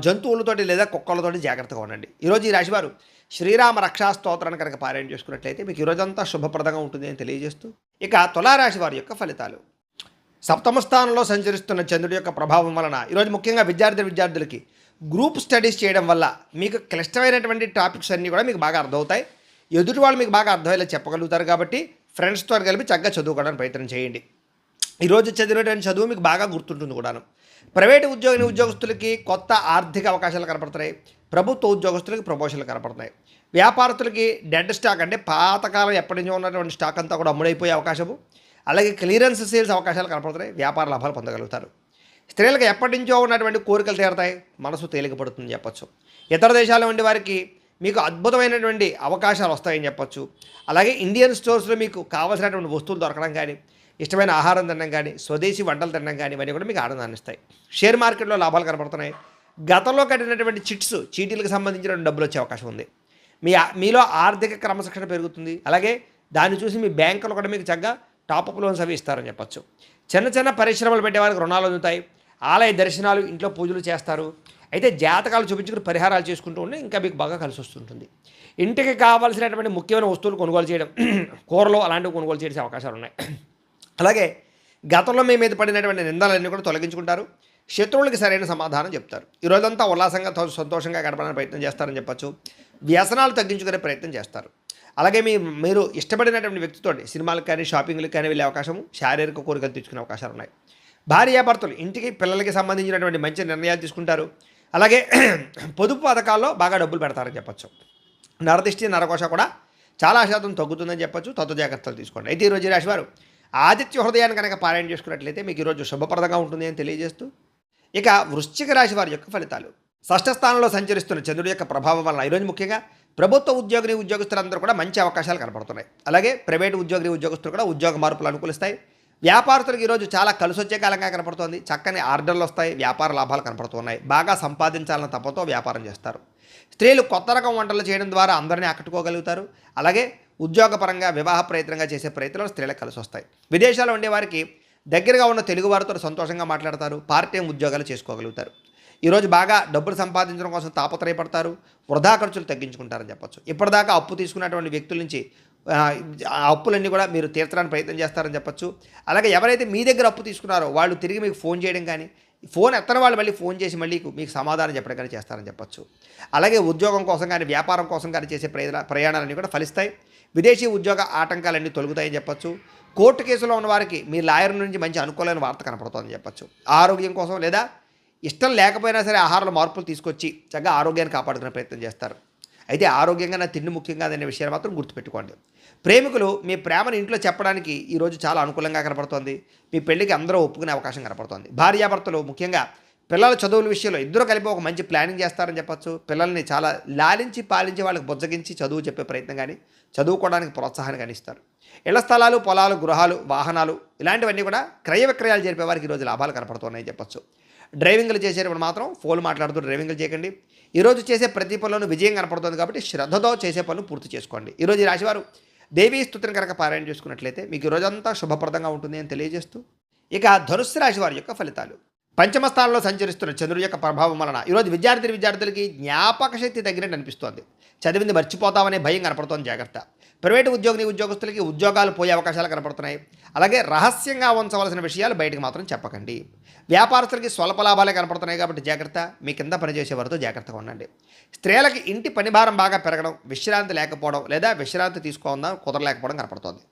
జంతువులతోటి లేదా కుక్కలతోటి జాగ్రత్తగా ఉండండి. ఈరోజు ఈ రాశివారు శ్రీరామ రక్షా స్తోత్రాన్ని కనుక పారాయణ చేసుకున్నట్లయితే మీకు ఈరోజంతా శుభప్రదంగా ఉంటుంది అని తెలియజేస్తూ, ఇక తులారాశి వారి యొక్క ఫలితాలు. సప్తమ స్థానంలో సంచరిస్తున్న చంద్రుడి యొక్క ప్రభావం వలన ఈరోజు ముఖ్యంగా విద్యార్థులకి గ్రూప్ స్టడీస్ చేయడం వల్ల మీకు క్లిష్టమైనటువంటి టాపిక్స్ అన్నీ కూడా మీకు బాగా అర్థమవుతాయి. ఎదుటి వాళ్ళు మీకు బాగా అర్థమయ్యేలా చెప్పగలుగుతారు కాబట్టి ఫ్రెండ్స్తో కలిపి చక్కగా చదువుకోవడానికి ప్రయత్నం చేయండి. ఈరోజు చదివినటువంటి చదువు మీకు బాగా గుర్తుంటుంది కూడాను. ప్రైవేటు ఉద్యోగస్తులకి కొత్త ఆర్థిక అవకాశాలు కనపడుతున్నాయి. ప్రభుత్వ ఉద్యోగస్తులకి ప్రమోషన్లు కనపడుతున్నాయి. వ్యాపారస్తులకి డెడ్ స్టాక్, అంటే పాతకాలం ఎప్పటి నుంచో ఉన్నటువంటి స్టాక్ అంతా కూడా అమ్ముడైపోయే అవకాశము, అలాగే క్లియరెన్స్ సేల్స్ అవకాశాలు కనపడుతున్నాయి. వ్యాపార లాభాలు పొందగలుగుతారు. స్త్రీలకు ఎప్పటి నుంచో ఉన్నటువంటి కోరికలు తీరతాయి, మనసు తేలికపడుతుందని చెప్పచ్చు. ఇతర దేశాల్లో ఉండే వారికి మీకు అద్భుతమైనటువంటి అవకాశాలు వస్తాయని చెప్పచ్చు. అలాగే ఇండియన్ స్టోర్స్లో మీకు కావాల్సినటువంటి వస్తువులు దొరకడం కానీ, ఇష్టమైన ఆహారం తినడం కానీ, స్వదేశీ వంటలు తినడం కానీ ఇవన్నీ కూడా మీకు ఆనందాన్ని ఇస్తాయి. షేర్ మార్కెట్లో లాభాలు కనపడుతున్నాయి. గతంలో కట్టినటువంటి చీటీలకు సంబంధించిన డబ్బులు వచ్చే అవకాశం ఉంది. మీలో ఆర్థిక క్రమశిక్షణ పెరుగుతుంది. అలాగే దాన్ని చూసి మీ బ్యాంకులు కూడా మీకు చక్కగా టాపప్ లోన్స్ అవి ఇస్తారని చెప్పచ్చు. చిన్న చిన్న పరిశ్రమలు పెట్టేవారికి రుణాలు అందుతాయి. ఆలయ దర్శనాలు, ఇంట్లో పూజలు చేస్తారు. అయితే జాతకాలు చూపించుకుని పరిహారాలు చేసుకుంటూ ఉంటే ఇంకా మీకు బాగా కలిసి వస్తుంటుంది. ఇంటికి కావాల్సినటువంటి ముఖ్యమైన వస్తువులు కొనుగోలు చేయడం, కూరలు అలాంటివి కొనుగోలు చేసే అవకాశాలు ఉన్నాయి. అలాగే గతంలో మీ మీద పడినటువంటి నిందలన్నీ కూడా తొలగించుకుంటారు. శత్రువులకి సరైన సమాధానం చెప్తారు. ఈరోజంతా ఉల్లాసంగా, సంతోషంగా గడపడానికి ప్రయత్నం చేస్తారని చెప్పచ్చు. వ్యసనాలు తగ్గించుకునే ప్రయత్నం చేస్తారు. అలాగే మీరు ఇష్టపడినటువంటి వ్యక్తితో సినిమాలకు కానీ, షాపింగ్లకు కానీ వెళ్ళే అవకాశము, శారీరక కోరికలు తెచ్చుకునే అవకాశాలు ఉన్నాయి. భార్యాభర్తలు ఇంటికి, పిల్లలకి సంబంధించినటువంటి మంచి నిర్ణయాలు తీసుకుంటారు. అలాగే పొదుపు పథకాల్లో బాగా డబ్బులు పెడతారని చెప్పచ్చు. నరదిష్టి, నరకోశ కూడా చాలా శాతం తగ్గుతుందని చెప్పచ్చు. జాగ్రత్తలు తీసుకోండి. అయితే ఈరోజు రాశివారు ఆదిత్య హృదయాన్ని కనుక పారాయణ చేసుకున్నట్లయితే మీకు ఈరోజు శుభప్రదంగా ఉంటుంది అని తెలియజేస్తూ, ఇక వృశ్చిక రాశి వారి యొక్క ఫలితాలు. షష్ఠ స్థానంలో సంచరిస్తున్న చంద్రుడి యొక్క ప్రభావం వలన ఈరోజు ముఖ్యంగా ప్రభుత్వ ఉద్యోగస్తులందరూ కూడా మంచి అవకాశాలు కనపడుతున్నాయి. అలాగే ప్రైవేటు ఉద్యోగస్తులు కూడా ఉద్యోగ మార్పులు అనుకూలిస్తాయి. వ్యాపారస్తులకు ఈరోజు చాలా కలిసి వచ్చే కాలంగా కనపడుతోంది. చక్కని ఆర్డర్లు వస్తాయి. వ్యాపార లాభాలు కనపడుతున్నాయి. బాగా సంపాదించాలన్న తపంతో వ్యాపారం చేస్తారు. స్త్రీలు కొత్త రకం వంటలు చేయడం ద్వారా అందరినీ ఆకట్టుకోగలుగుతారు. అలాగే ఉద్యోగపరంగా, వివాహ ప్రయత్నంగా చేసే ప్రయత్నాలు స్త్రీలకు కలిసి వస్తాయి. విదేశాల్లో ఉండేవారికి దగ్గరగా ఉన్న తెలుగు వారితో సంతోషంగా మాట్లాడతారు. పార్ట్ టైం ఉద్యోగాలు చేసుకోగలుగుతారు. ఈరోజు బాగా డబ్బులు సంపాదించడం కోసం తాపత్రయపడతారు. వృధా ఖర్చులు తగ్గించుకుంటారని చెప్పచ్చు. ఇప్పటిదాకా అప్పు తీసుకున్నటువంటి వ్యక్తుల నుంచి ఆ అప్పులన్నీ కూడా మీరు తీర్చడానికి ప్రయత్నం చేస్తారని చెప్పచ్చు. అలాగే ఎవరైతే మీ దగ్గర అప్పు తీసుకున్నారో వాళ్ళు తిరిగి మీకు ఫోన్ చేయడం కానీ, ఫోన్ ఎత్తని వాళ్ళు మళ్ళీ ఫోన్ చేసి మళ్ళీ మీకు సమాధానం చెప్పడం కానీ చేస్తారని చెప్పచ్చు. అలాగే ఉద్యోగం కోసం కానీ, వ్యాపారం కోసం కానీ చేసే ప్రయాణాలన్నీ కూడా ఫలిస్తాయి. విదేశీ ఉద్యోగ ఆటంకాలన్నీ తొలగుతాయని చెప్పచ్చు. కోర్టు కేసులో ఉన్న వారికి మీ లాయర్ నుంచి మంచి అనుకూలమైన వార్త కనపడుతుందని చెప్పచ్చు. ఆరోగ్యం కోసం లేదా ఇష్టం లేకపోయినా సరే ఆహారంలో మార్పులు తీసుకొచ్చి చక్కగా ఆరోగ్యాన్ని కాపాడుకునే ప్రయత్నం చేస్తారు. అయితే ఆరోగ్యంగా నా తిండి ముఖ్యం కాదనే విషయాన్ని మాత్రం గుర్తుపెట్టుకోండి. ప్రేమికులు మీ ప్రేమను ఇంట్లో చెప్పడానికి ఈరోజు చాలా అనుకూలంగా కనపడుతోంది. మీ పెళ్లికి అందరూ ఒప్పుకునే అవకాశం కనపడుతోంది. భార్యాభర్తలు ముఖ్యంగా పిల్లల చదువుల విషయంలో ఇద్దరు కలిపి ఒక మంచి ప్లానింగ్ చేస్తారని చెప్పొచ్చు. పిల్లల్ని చాలా లాలించి పాలించి వాళ్ళకి బుజ్జగించి చదువు చెప్పే ప్రయత్నం కానీ, చదువుకోవడానికి ప్రోత్సాహాన్ని కానీ ఇస్తారు. ఇళ్ల స్థలాలు, పొలాలు, గృహాలు, వాహనాలు ఇలాంటివన్నీ కూడా క్రయ విక్రయాలు జరిపే వారికి ఈరోజు లాభాలు కనపడుతున్నాయని చెప్పొచ్చు. డ్రైవింగ్లు చేసేటప్పుడు మాత్రం ఫోన్ మాట్లాడుతూ డ్రైవింగ్లు చేయకండి. ఈరోజు చేసే ప్రతి పనులను విజయం కనపడుతుంది కాబట్టి శ్రద్ధతో చేసే పనులు పూర్తి చేసుకోండి. ఈరోజు ఈ రాశివారు దేవీ స్తుతిని కనుక పారాయణ చేసుకున్నట్లయితే మీకు ఈ రోజంతా శుభప్రదంగా ఉంటుంది అని తెలియజేస్తూ, ఇక ధనుస్సు రాశి వారి యొక్క ఫలితాలు. పంచమ స్థానంలో సంచరిస్తున్న చంద్రుడి యొక్క ప్రభావం వలన ఈరోజు విద్యార్థులకి జ్ఞాపక శక్తి తగ్గినట్టు అనిపిస్తోంది. చదివింది మర్చిపోతామనే భయం కనపడుతోంది, జాగ్రత్త. ప్రైవేటు ఉద్యోగస్తులకి ఉద్యోగాలు పోయే అవకాశాలు కనపడుతున్నాయి. అలాగే రహస్యంగా ఉంచవలసిన విషయాలు బయటకు మాత్రం చెప్పకండి. వ్యాపారస్తులకి స్వల్ప లాభాలే కనపడుతున్నాయి కాబట్టి జాగ్రత్త. మీ కింద పనిచేసే వారితో జాగ్రత్తగా ఉండండి. స్త్రీలకి ఇంటి పని భారం బాగా పెరగడం, విశ్రాంతి లేకపోవడం లేదా విశ్రాంతి తీసుకోవడం కుదరలేకపోవడం కనపడుతోంది.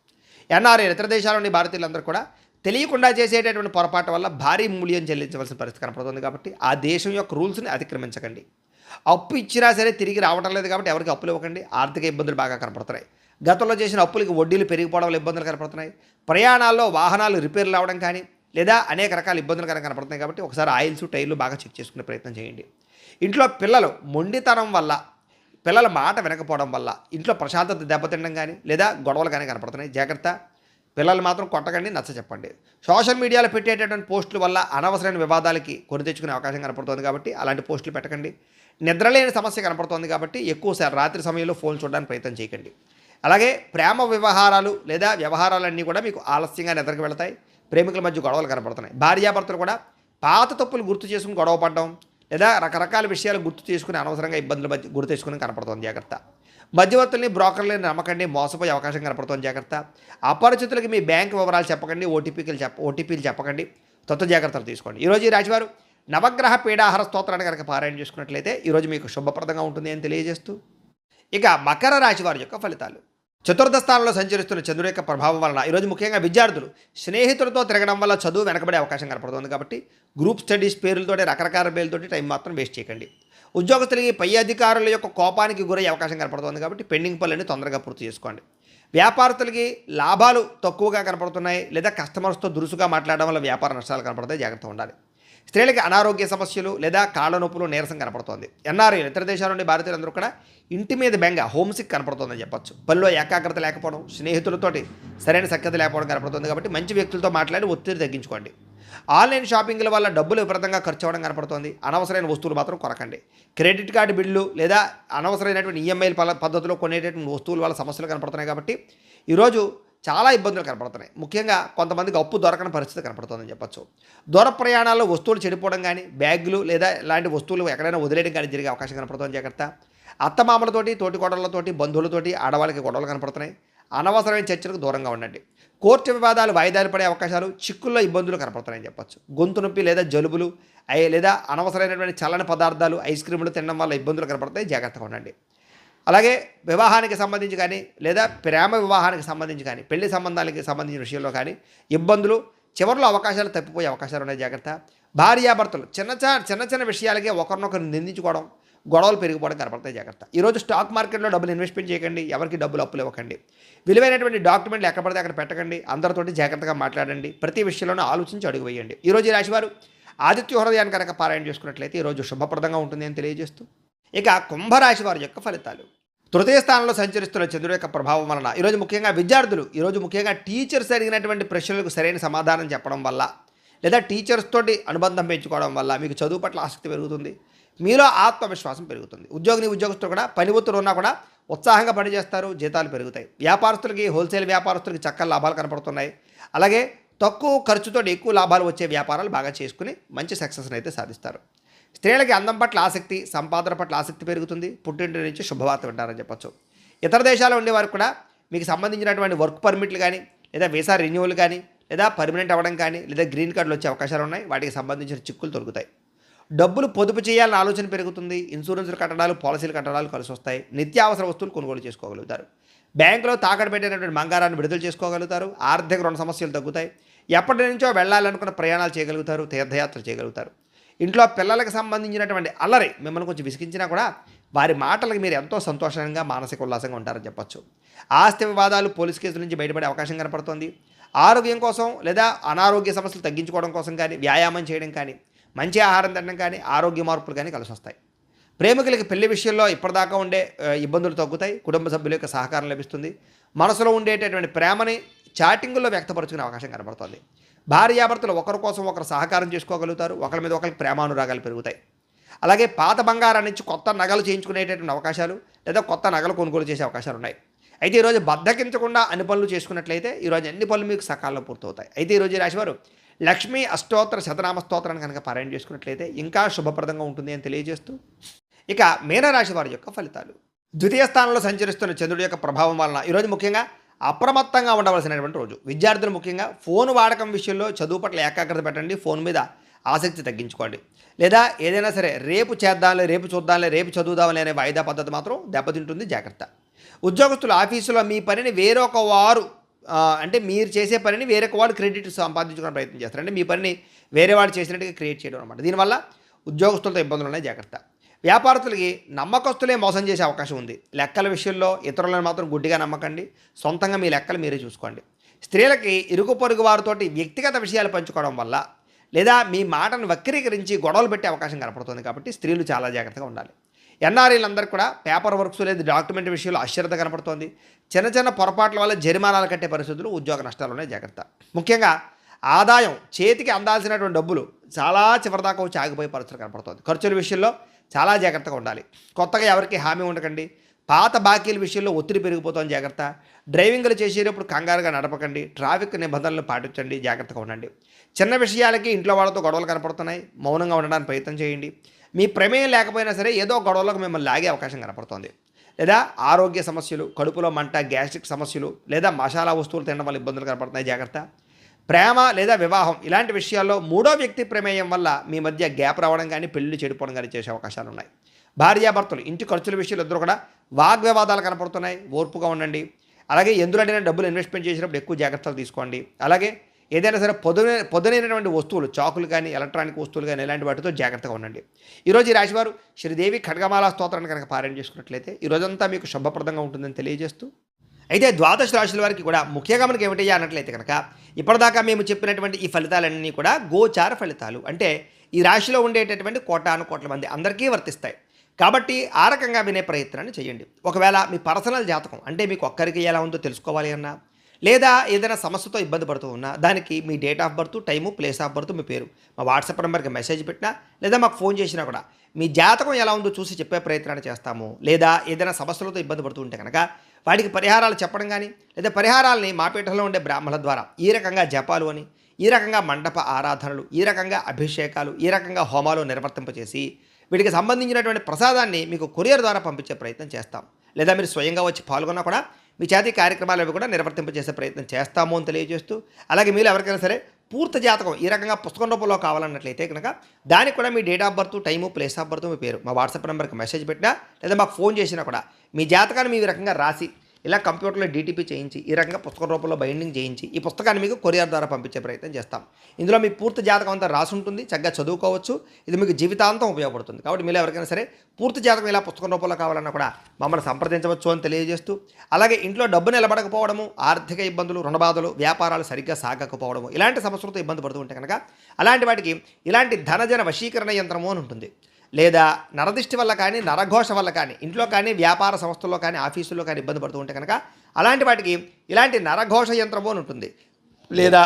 ఎన్ఆర్ఐ ఇతర దేశాల నుండి భారతీయులందరూ కూడా తెలియకుండా చేసేటటువంటి పొరపాటు వల్ల భారీ మూల్యం చెల్లించవలసిన పరిస్థితి కనపడుతుంది కాబట్టి ఆ దేశం యొక్క రూల్స్ని అతిక్రమించకండి. అప్పు ఇచ్చినా సరే తిరిగి రావడం లేదు కాబట్టి ఎవరికి అప్పులు ఇవ్వకండి. ఆర్థిక ఇబ్బందులు బాగా కనపడుతున్నాయి. గతంలో చేసిన అప్పులకి వడ్డీలు పెరిగిపోవడం వల్ల ఇబ్బందులు కనపడుతున్నాయి. ప్రయాణాల్లో వాహనాలు రిపేర్లు అవ్వడం కానీ లేదా అనేక రకాల ఇబ్బందులు కనపడుతున్నాయి కాబట్టి ఒకసారి ఆయిల్స్, టైర్లు బాగా చెక్ చేసుకునే ప్రయత్నం చేయండి. ఇంట్లో పిల్లలు మొండితనం వల్ల, పిల్లల మాట వినకపోవడం వల్ల ఇంట్లో ప్రశాంతత దెబ్బతినడం కానీ లేదా గొడవలు కానీ కనపడుతున్నాయి, జాగ్రత్త. పిల్లలు మాత్రం కొట్టకండి, నచ్చ చెప్పండి. సోషల్ మీడియాలో పెట్టేటటువంటి పోస్టుల వల్ల అనవసరమైన వివాదాలకి కొని తెచ్చుకునే అవకాశం కనపడుతుంది కాబట్టి అలాంటి పోస్టులు పెట్టకండి. నిద్రలేని సమస్య కనపడుతుంది కాబట్టి ఎక్కువసారి రాత్రి సమయంలో ఫోన్ చూడడానికి ప్రయత్నం చేయకండి. అలాగే ప్రేమ వ్యవహారాలు లేదా వ్యవహారాలన్నీ కూడా మీకు ఆలస్యంగా నిద్రకు వెళతాయి. ప్రేమికుల మధ్య గొడవలు కనపడుతున్నాయి. భార్యాభర్తలు కూడా పాత తప్పులు గుర్తు చేసుకుని గొడవ పడడం లేదా రకరకాల విషయాలు గుర్తు చేసుకుని అనవసరంగా ఇబ్బందులు గుర్తు తెచ్చుకుని కనపడుతుంది, జాగ్రత్త. మధ్యవర్తుల్ని, బ్రోకర్లని నమ్మకండి, మోసపోయే అవకాశం కనపడుతుంది, జాగ్రత్త. అపరిచితులకి మీ బ్యాంక్ వివరాలు చెప్పకండి, ఓటీపీలు చెప్పకండి, తత్వ జాగ్రత్తలు తీసుకోండి. ఈరోజు ఈ రాశివారు నవగ్రహ పీడాహార స్తోత్రాన్ని కనుక పారాయణ చేసుకున్నట్లయితే ఈరోజు మీకు శుభప్రదంగా ఉంటుంది అని తెలియజేస్తూ, ఇక మకర రాశి వారి యొక్క ఫలితాలు. చతుర్థ స్థానంలో సంచరిస్తున్న చంద్రుడి యొక్క ప్రభావం వలన ఈరోజు ముఖ్యంగా విద్యార్థులు స్నేహితులతో తిరగడం వల్ల చదువు వెనకబడే అవకాశం కనపడుతుంది కాబట్టి గ్రూప్ స్టడీస్ పేర్లతోటి, రకరకాల పేర్లతోటి టైం మాత్రం వేస్ట్ చేయకండి. ఉద్యోగస్తులకి పై అధికారుల యొక్క కోపానికి గురయ్యే అవకాశం కనపడుతుంది కాబట్టి పెండింగ్ పనులన్నీ తొందరగా పూర్తి చేసుకోండి. వ్యాపారస్తులకి లాభాలు తక్కువగా కనపడుతున్నాయి లేదా కస్టమర్స్తో దురుసుగా మాట్లాడడం వల్ల వ్యాపార నష్టాలు కనపడతాయి, జాగ్రత్తగా ఉండాలి. స్త్రీలకి అనారోగ్య సమస్యలు లేదా కాళ్ళ నొప్పులు, నీరసం కనపడుతోంది. ఎన్ఆర్ఐ ఇతర దేశాల నుండి భారతీయులందరూ కూడా ఇంటి మీద బెంగ, హోమ్సిక్ కనపడుతుందని చెప్పొచ్చు. పనిలో ఏకాగ్రత లేకపోవడం, స్నేహితులతోటి సరైన సఖ్యత లేకపోవడం కనపడుతుంది కాబట్టి మంచి వ్యక్తులతో మాట్లాడి ఒత్తిడి తగ్గించుకోండి. ఆన్లైన్ షాపింగ్ల వల్ల డబ్బులు విపరీతంగా ఖర్చు అవ్వడం కనపడుతుంది. అనవసరమైన వస్తువులు మాత్రం కొనకండి. క్రెడిట్ కార్డు బిల్లు లేదా అనవసరమైనటువంటి ఈఎంఐల పద్ధతిలో కొనేటటువంటి వస్తువుల వల్ల సమస్యలు కనపడుతున్నాయి కాబట్టి ఈరోజు చాలా ఇబ్బందులు కనపడుతున్నాయి. ముఖ్యంగా కొంతమందికి అప్పు దొరకని పరిస్థితి కనపడుతుందని చెప్పొచ్చు. దూర ప్రయాణాల్లో వస్తువులు చెడిపోవడం కానీ, బ్యాగులు లేదా ఇలాంటి వస్తువులు ఎక్కడైనా వదిలేయడం కానీ జరిగే అవకాశం కనపడుతుంది, జాగ్రత్త. అత్తమామలతోటి, తోటికోడళ్లతోటి, బంధువులతోటి ఆడవాళ్ళకి గొడవలు కనపడుతున్నాయి. అనవసరమైన చర్చలకు దూరంగా ఉండండి. కోర్టు వివాదాలు వాయిదాలు పడే అవకాశాలు, చిక్కుల్లో ఇబ్బందులు కనపడుతున్నాయని చెప్పొచ్చు. గొంతు నొప్పి లేదా జలుబులు లేదా అనవసరమైనటువంటి చల్లని పదార్థాలు, ఐస్ క్రీములు తినడం వల్ల ఇబ్బందులు కనపడతాయి, జాగ్రత్తగా ఉండండి. అలాగే వివాహానికి సంబంధించి కానీ లేదా ప్రేమ వివాహానికి సంబంధించి కానీ, పెళ్లి సంబంధాలకి సంబంధించిన విషయంలో కానీ ఇబ్బందులు, చివరిలో అవకాశాలు తప్పిపోయే అవకాశాలు ఉన్నాయి, జాగ్రత్త. భార్యాభర్తలు చిన్న విషయాలకే ఒకరినొకరు నిందించుకోవడం, గొడవలు పెరిగిపోవడం కనపడతాయి, జాగ్రత్త. ఈరోజు స్టాక్ మార్కెట్లో డబ్బులు ఇన్వెస్ట్మెంట్ చేయకండి, ఎవరికి డబ్బులు అప్పులు ఇవ్వకండి. విలువైనటువంటి డాక్యుమెంట్లు ఎక్కడ పడితే అక్కడ పెట్టకండి. అందరితోటి జాగ్రత్తగా మాట్లాడండి. ప్రతి విషయంలోనూ ఆలోచించి అడుగు వేయండి. ఈరోజు ఈ రాశివారు ఆదిత్య హృదయాన్ని కనుక పారాయణ చేసుకున్నట్లయితే ఈరోజు శుభప్రదంగా ఉంటుంది అని తెలియజేస్తూ, ఇక కుంభరాశి వారి యొక్క ఫలితాలు. తృతీయ స్థానంలో సంచరిస్తున్న చంద్రుడి యొక్క ప్రభావం వలన ఈరోజు ముఖ్యంగా విద్యార్థులు, ఈరోజు ముఖ్యంగా టీచర్స్ అడిగినటువంటి ప్రశ్నలకు సరైన సమాధానం చెప్పడం వల్ల లేదా టీచర్స్ తోటి అనుబంధం పెంచుకోవడం వల్ల మీకు చదువు పట్ల ఆసక్తి పెరుగుతుంది, మీలో ఆత్మవిశ్వాసం పెరుగుతుంది. ఉద్యోగస్తులు కూడా పని ఒత్తిడి ఉన్నా కూడా ఉత్సాహంగా పనిచేస్తారు, జీతాలు పెరుగుతాయి. వ్యాపారస్తులకి, హోల్సేల్ వ్యాపారస్తులకి చక్కని లాభాలు కనపడుతున్నాయి. అలాగే తక్కువ ఖర్చుతో ఎక్కువ లాభాలు వచ్చే వ్యాపారాలు బాగా చేసుకుని మంచి సక్సెస్ని అయితే సాధిస్తారు. స్త్రీలకి అందం పట్ల ఆసక్తి, సంపాదన పట్ల ఆసక్తి పెరుగుతుంది. పుట్టింటి నుంచి శుభవార్త వింటారని చెప్పచ్చు. ఇతర దేశాల్లో ఉండేవారు కూడా మీకు సంబంధించినటువంటి వర్క్ పర్మిట్లు కానీ లేదా వీసా రెన్యూవల్ కానీ లేదా పర్మనెంట్ అవ్వడం కానీ లేదా గ్రీన్ కార్డులు వచ్చే అవకాశాలు ఉన్నాయి. వాటికి సంబంధించిన చిక్కులు తొలుగుతాయి. డబ్బులు పొదుపు చేయాలన్న ఆలోచన పెరుగుతుంది. ఇన్సూరెన్స్లు కట్టడాలు, పాలసీలు కట్టడాలు కలిసి వస్తాయి. నిత్యావసర వస్తువులు కొనుగోలు చేసుకోగలుగుతారు. బ్యాంకులో తాకట్టు పెట్టినటువంటి బంగారాన్ని విడుదల చేసుకోగలుగుతారు. ఆర్థిక రుణ సమస్యలు తగ్గుతాయి. ఎప్పటి నుంచో వెళ్ళాలనుకున్న ప్రయాణాలు చేయగలుగుతారు, తీర్థయాత్రలు చేయగలుగుతారు. ఇంట్లో పిల్లలకు సంబంధించినటువంటి అల్లరి మిమ్మల్ని కొంచెం విసిగించినా కూడా వారి మాటలకు మీరు ఎంతో సంతోషంగా మానసిక ఉల్లాసంగా ఉంటారని చెప్పొచ్చు. ఆస్తి వివాదాలు పోలీస్ కేసుల నుంచి బయటపడే అవకాశం కనపడుతోంది. ఆరోగ్యం కోసం లేదా అనారోగ్య సమస్యలు తగ్గించుకోవడం కోసం కానీ, వ్యాయామం చేయడం కానీ, మంచి ఆహారం తినడం కానీ, ఆరోగ్య మార్పులు కానీ కలిసి వస్తాయి. ప్రేమికులకి పెళ్లి విషయంలో ఇప్పటిదాకా ఉండే ఇబ్బందులు తగ్గుతాయి. కుటుంబ సభ్యుల యొక్క సహకారం లభిస్తుంది. మనసులో ఉండేటటువంటి ప్రేమని చాటింగుల్లో వ్యక్తపరుచుకునే అవకాశం కనబడుతుంది. భార్యాభర్తలు ఒకరి కోసం ఒకరు సహకారం చేసుకోగలుగుతారు. ఒకరి మీద ఒకరికి ప్రేమానురాగాలు పెరుగుతాయి. అలాగే పాత బంగారాన్ని నుంచి కొత్త నగలు చేయించుకునేటటువంటి అవకాశాలు లేదా కొత్త నగలు కొనుగోలు చేసే అవకాశాలు ఉన్నాయి. అయితే ఈరోజు బద్దకించకుండా అన్ని పనులు చేసుకున్నట్లయితే ఈరోజు అన్ని పనులు మీకు సకాలంలో పూర్తవుతాయి. అయితే ఈరోజు ఈ రాశివారు లక్ష్మీ అష్టోత్తర శతనామ స్తోత్రాన్ని కనుక పారాయణ చేసుకున్నట్లయితే ఇంకా శుభప్రదంగా ఉంటుంది అని తెలియజేస్తూ, ఇక మీనరాశి వారి యొక్క ఫలితాలు. ద్వితీయ స్థానంలో సంచరిస్తున్న చంద్రుడి యొక్క ప్రభావం వలన ఈరోజు ముఖ్యంగా అప్రమత్తంగా ఉండవలసినటువంటి రోజు. విద్యార్థులు ముఖ్యంగా ఫోన్ వాడకం విషయంలో చదువు పట్ల ఏకాగ్రత పెట్టండి. ఫోన్ మీద ఆసక్తి తగ్గించుకోండి. లేదా ఏదైనా సరే రేపు చేద్దాంలే, రేపు చూద్దాంలే, రేపు చదువుదాంలే అనే వాయిదా పద్ధతి మాత్రం దెబ్బతింటుంది, జాగ్రత్త. ఉద్యోగస్తులు ఆఫీసులో మీ పనిని వేరొక వారు అంటే మీరు చేసే పనిని వేరొక వాడు క్రెడిట్ సంపాదించుకునే ప్రయత్నం చేస్తారు. అంటే మీ పనిని వేరే వాడు చేసినట్టుగా క్రియేట్ చేయడం అనమాట. దీనివల్ల ఉద్యోగస్తులతో ఇబ్బందులు ఉన్నాయి, జాగ్రత్త. వ్యాపారస్తులకి నమ్మకస్తులే మోసం చేసే అవకాశం ఉంది. లెక్కల విషయంలో ఇతరులను మాత్రం గుడ్డిగా నమ్మకండి. సొంతంగా మీ లెక్కలు మీరే చూసుకోండి. స్త్రీలకి ఇరుగు పొరుగు వారితోటి వ్యక్తిగత విషయాలు పంచుకోవడం వల్ల లేదా మీ మాటను వక్రీకరించి గొడవలు పెట్టే అవకాశం కనపడుతుంది. కాబట్టి స్త్రీలు చాలా జాగ్రత్తగా ఉండాలి. ఎన్ఆర్ఐలందరూ కూడా పేపర్ వర్క్స్ లేదా డాక్యుమెంట్ విషయంలో అశ్రద్ధ కనపడుతోంది. చిన్న చిన్న పొరపాట్ల వల్ల జరిమానాలు కట్టే పరిస్థితులు, ఉద్యోగ నష్టాలు ఉన్నాయి, జాగ్రత్త. ముఖ్యంగా ఆదాయం చేతికి అందాల్సినటువంటి డబ్బులు చాలా చివరిదాకా వచ్చి ఆగిపోయే పరిస్థితులు కనపడుతుంది. ఖర్చుల విషయంలో చాలా జాగ్రత్తగా ఉండాలి. కొత్తగా ఎవరికి హామీ ఉండకండి. పాత బాకీల విషయంలో ఒత్తిడి పెరిగిపోతుంది, జాగ్రత్త. డ్రైవింగ్లు చేసేటప్పుడు కంగారుగా నడపకండి. ట్రాఫిక్ నిబంధనలు పాటించండి, జాగ్రత్తగా ఉండండి. చిన్న విషయాలకి ఇంట్లో వాళ్ళతో గొడవలు కనపడుతున్నాయి, మౌనంగా ఉండడానికి ప్రయత్నం చేయండి. మీ ప్రమేయం లేకపోయినా సరే ఏదో గొడవలకు మిమ్మల్ని లాగే అవకాశం కనపడుతుంది. లేదా ఆరోగ్య సమస్యలు, కడుపులో మంట, గ్యాస్ట్రిక్ సమస్యలు లేదా మసాలా వస్తువులు తినడం వల్ల ఇబ్బందులు కనపడుతున్నాయి, జాగ్రత్త. ప్రేమ లేదా వివాహం ఇలాంటి విషయాల్లో మూడో వ్యక్తి ప్రమేయం వల్ల మీ మధ్య గ్యాప్ రావడం కానీ, పెళ్లి చెడిపోవడం కానీ చేసే అవకాశాలు ఉన్నాయి. భార్యాభర్తలు ఇంటి ఖర్చుల విషయాలు ఇద్దరు కూడా వాగ్వివాదాలు కనపడుతున్నాయి, ఓర్పుగా ఉండండి. అలాగే ఎందులోనైనా డబ్బులు ఇన్వెస్ట్మెంట్ చేసినప్పుడు ఎక్కువ జాగ్రత్తలు తీసుకోండి. అలాగే ఏదైనా సరే పొదునైనటువంటి వస్తువులు, చాకులు కానీ, ఎలక్ట్రానిక్ వస్తువులు కానీ ఇలాంటి వాటితో జాగ్రత్తగా ఉండండి. ఈరోజు ఈ రాశివారు శ్రీదేవి ఖడ్గమాల స్తోత్రాన్ని కనుక పారాయణ చేసుకున్నట్లయితే ఈ రోజంతా మీకు శుభప్రదంగా ఉంటుందని తెలియజేస్తూ, అయితే ద్వాదశ రాశుల వారికి కూడా ముఖ్యంగా మనకి ఏమిటయ్యా అన్నట్లయితే కనుక ఇప్పటిదాకా మేము చెప్పినటువంటి ఈ ఫలితాలన్నీ కూడా గోచార ఫలితాలు. అంటే ఈ రాశిలో ఉండేటటువంటి కోటాను కోట్ల మంది అందరికీ వర్తిస్తాయి. కాబట్టి ఆ రకంగా వినే ప్రయత్నాన్ని చేయండి. ఒకవేళ మీ పర్సనల్ జాతకం అంటే మీకు ఒక్కరికి ఎలా ఉందో తెలుసుకోవాలి అన్నా, లేదా ఏదైనా సమస్యతో ఇబ్బంది పడుతూ ఉన్నా దానికి మీ date of birth, time, place of birth, మీ పేరు మా వాట్సాప్ నెంబర్కి మెసేజ్ పెట్టినా లేదా మాకు ఫోన్ చేసినా కూడా మీ జాతకం ఎలా ఉందో చూసి చెప్పే ప్రయత్నాన్ని చేస్తాము. లేదా ఏదైనా సమస్యలతో ఇబ్బంది పడుతూ ఉంటే కనుక వాటికి పరిహారాలు చెప్పడం కానీ, లేదా పరిహారాలని మా పీఠంలో ఉండే బ్రాహ్మణుల ద్వారా ఈ రకంగా జపాలు అని, ఈ రకంగా మండప ఆరాధనలు, ఈ రకంగా అభిషేకాలు, ఈ రకంగా హోమాలు నిర్వర్తింపచేసి వీటికి సంబంధించినటువంటి ప్రసాదాన్ని మీకు కొరియర్ ద్వారా పంపించే ప్రయత్నం చేస్తాం. లేదా మీరు స్వయంగా వచ్చి పాల్గొన్నా కూడా మీ చేతి కార్యక్రమాలు అవి కూడా నిర్వర్తింపజేసే ప్రయత్నం చేస్తాము అని తెలియజేస్తూ, అలాగే మీరు ఎవరికైనా సరే పూర్తి జాతకం ఈ రకంగా పుస్తకం రూపంలో కావాలన్నట్లయితే కనుక దానికి కూడా మీ date of birth, time, place of birth, మీ పేరు మా వాట్సాప్ నెంబర్కి మెసేజ్ పెట్టినా లేదా మాకు ఫోన్ చేసినా కూడా మీ జాతకాన్ని మీ రకంగా రాసి ఇలా కంప్యూటర్లో డీటీపీ చేయించి ఈ రకంగా పుస్తకం రూపంలో బైండింగ్ చేయించి ఈ పుస్తకాన్ని మీకు కొరియర్ ద్వారా పంపించే ప్రయత్నం చేస్తాం. ఇందులో మీ పూర్తి జాతకం అంతా రాసి ఉంటుంది, చక్కగా చదువుకోవచ్చు. ఇది మీకు జీవితాంతం ఉపయోగపడుతుంది. కాబట్టి మీరు ఎవరికైనా సరే పూర్తి జాతకం ఇలా పుస్తకం రూపంలో కావాలన్నా కూడా మమ్మల్ని సంప్రదించవచ్చు అని తెలియజేస్తూ, అలాగే ఇంట్లో డబ్బు నిలబడకపోవడము, ఆర్థిక ఇబ్బందులు, రుణబాధలు, వ్యాపారాలు సరిగ్గా సాగకపోవడము ఇలాంటి సమస్యలతో ఇబ్బంది పడుతూ ఉంటే కనుక అలాంటి వాటికి ఇలాంటి ధనజన వశీకరణ యంత్రము అని ఉంటుంది. లేదా నరదిష్టి వల్ల కానీ, నరఘోష వల్ల కానీ, ఇంట్లో కానీ, వ్యాపార సంస్థల్లో కానీ, ఆఫీసుల్లో కానీ ఇబ్బంది పడుతూ ఉంటే కనుక అలాంటి వాటికి ఇలాంటి నరఘోష యంత్రము అని ఉంటుంది. లేదా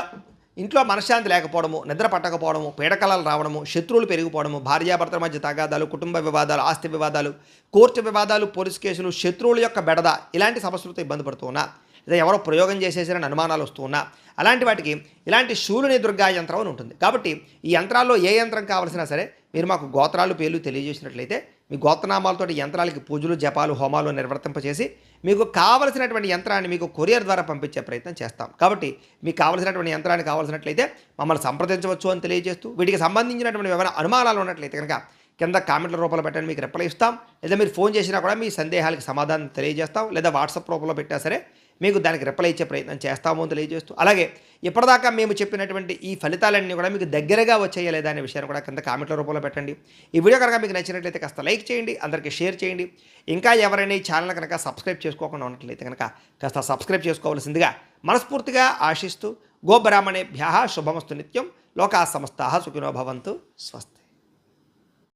ఇంట్లో మనశ్శాంతి లేకపోవడము, నిద్ర పట్టకపోవడము, పీడకలాలు రావడము, శత్రువులు పెరిగిపోవడము, భార్యాభర్తల మధ్య తగాదాలు, కుటుంబ వివాదాలు, ఆస్తి వివాదాలు, కోర్టు వివాదాలు, పోలీస్ కేసులు, శత్రువుల యొక్క బెడద ఇలాంటి సమస్యలతో ఇబ్బంది పడుతూ ఉన్నా, లేదా ఎవరో ప్రయోగం చేసేసారని అనుమానాలు వస్తూ ఉన్నా అలాంటి వాటికి ఇలాంటి శూలుని దుర్గా యంత్రం అని ఉంటుంది. కాబట్టి ఈ యంత్రాల్లో ఏ యంత్రం కావాల్సినా సరే మీరు మాకు గోత్రాలు, పేర్లు తెలియజేసినట్లయితే మీ గోత్రనామాలతో యంత్రాలకి పూజలు, జపాలు, హోమాలు నిర్వర్తింపచేసి మీకు కావలసినటువంటి యంత్రాన్ని మీకు కొరియర్ ద్వారా పంపించే ప్రయత్నం చేస్తాం. కాబట్టి మీకు కావలసినటువంటి యంత్రాన్ని కావాల్సినట్లయితే మమ్మల్ని సంప్రదించవచ్చు అని తెలియజేస్తూ, వీటికి సంబంధించినటువంటి ఏమైనా అనుమానాలు ఉన్నట్లయితే కనుక కింద కామెంట్ల రూపంలో పెట్టండి, మీకు రిప్లై ఇస్తాం. లేదా మీరు ఫోన్ చేసినా కూడా మీ సందేహాలకు సమాధానం తెలియజేస్తాం. లేదా వాట్సాప్ రూపంలో పెట్టినా సరే మీకు దానికి రిప్లై ఇచ్చే ప్రయత్నం చేస్తామో అని తెలియజేస్తూ, అలాగే ఇప్పటిదాకా మేము చెప్పినటువంటి ఈ ఫలితాలన్నీ కూడా మీకు దగ్గరగా వచ్చాయా లేదా అనే విషయాన్ని కూడా కింద కామెంట్ల రూపంలో పెట్టండి. ఈ వీడియో కనుక మీకు నచ్చినట్లయితే కాస్త లైక్ చేయండి, అందరికీ షేర్ చేయండి. ఇంకా ఎవరైనా ఈ ఛానల్ కనుక సబ్స్క్రైబ్ చేసుకోకుండా ఉన్నట్లయితే కనుక కాస్త సబ్స్క్రైబ్ చేసుకోవాల్సిందిగా మనస్ఫూర్తిగా ఆశిస్తూ, గోబ్రాహ్మణేభ్యः శుభమస్తు నిత్యం, లోకా సమస్తాః సుఖినో భవంతు, స్వస్తి.